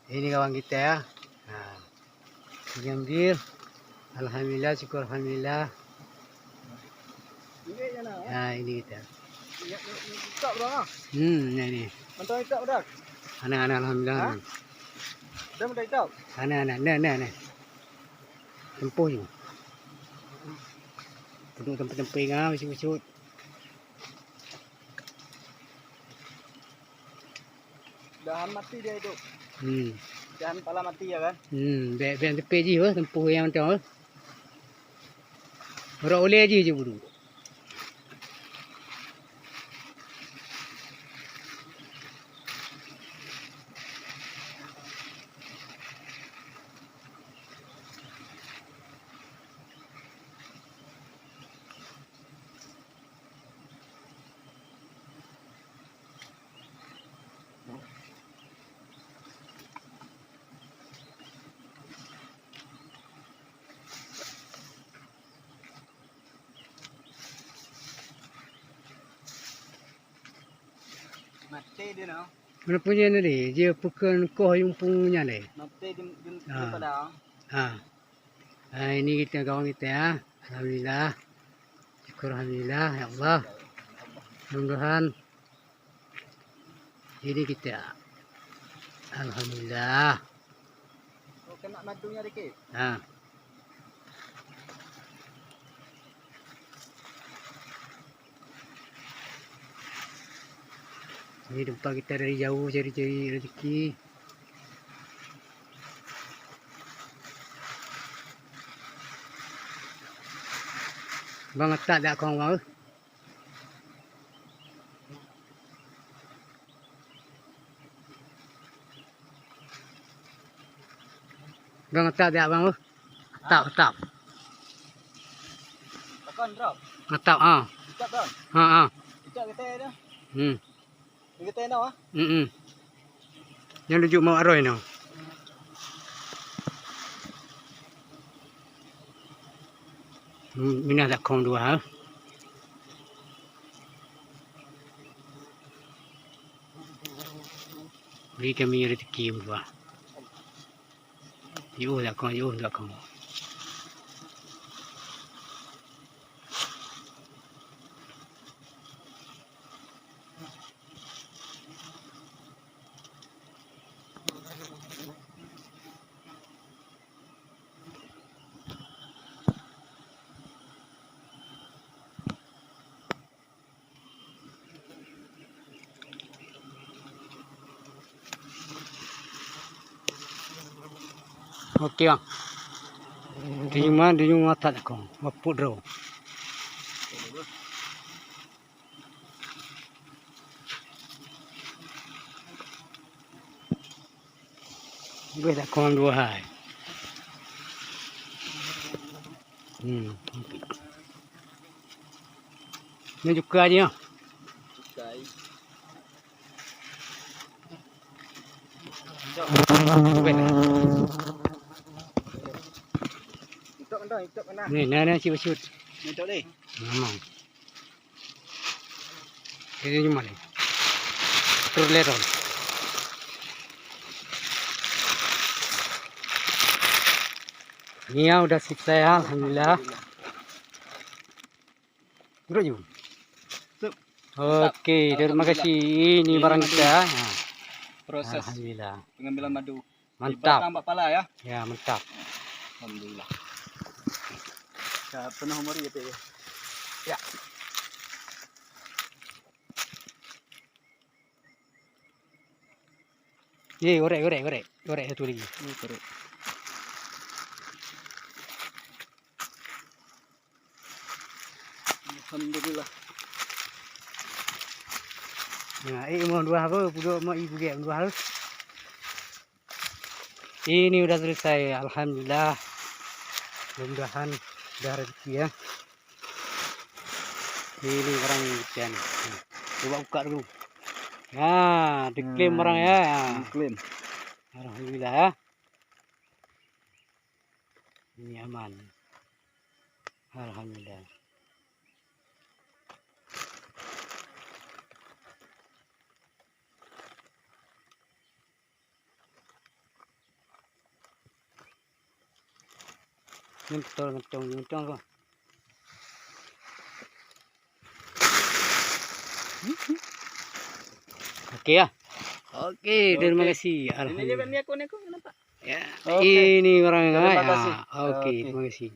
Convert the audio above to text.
Ini kawan kita ya. Nah, diambil. Alhamdulillah, syukur alhamdulillah. Nah, ini kita. Ini. Mentang ikat dah. Anak-anak alhamdulillah. Dah mentang ikat. Anak-anak, nah. Tempuh je. Duduk tempat-tempat ngah, usut-usut. Dahan mati dia itu. Dahan pala mati ya kan? Biar tepi je tempuh yang tu. Orang oleh je buru. Mati dia no. Mana punya ni? Dia pukul koh yang punya ni. Mati di padang. Ini kita kawan kita ya. Alhamdulillah. Syukur alhamdulillah ya Allah. Mudah-mudahan ini kita. Alhamdulillah. Oh, kena madunya dikit. Ini tempat kita dari jauh cari-cari rezeki. Bang tak dak kau mau. Bang tak dak bang. Tak. Tekan drop. Ngetak Ikat dah. Ikat kita dah. Kita dah ah. Yang lujuk mau aroy no. Minah tak kong dua ha. Beri kami rezeki dua. Yo tak kong. Okey bang. Di rumah tak kong. Maput ro. Boleh tak kong dua hai. Ini juga aja. Cukai. Ikat kena. Ni nana si usut. Ni tok deh. Memang. Ini cuma ni. Terus leron. Ni ya udah selesai ya, alhamdulillah. Duduk je. Okey, terima kasih. Ini barang kita. Proses Alhamdulillah. pengambilan madu. Mantap. Tambah pala ya. Ya, mantap. Alhamdulillah. Penuh umur ya, Pak. Ya. Ye, gorek satu lagi. Korek. Alhamdulillah. Nah, mau dua apa? Mau ibu dia dua hal. Ini udah selesai, alhamdulillah. Mudah-mudahan udah rezeki ya. Ini orang ikan. Coba buka dulu. Nah, diklaim orang ya. Diklaim. Alhamdulillah ya. Ini aman. Alhamdulillah. Ngentong, ngentong, ngentong kok. Oke ya. Oke, terima Oke. kasih. Ini dia Alhamdulillah. aku kenapa? Ya, Oke. ini orangnya. Terima Ya, kasih. oke, Oke. terima kasih.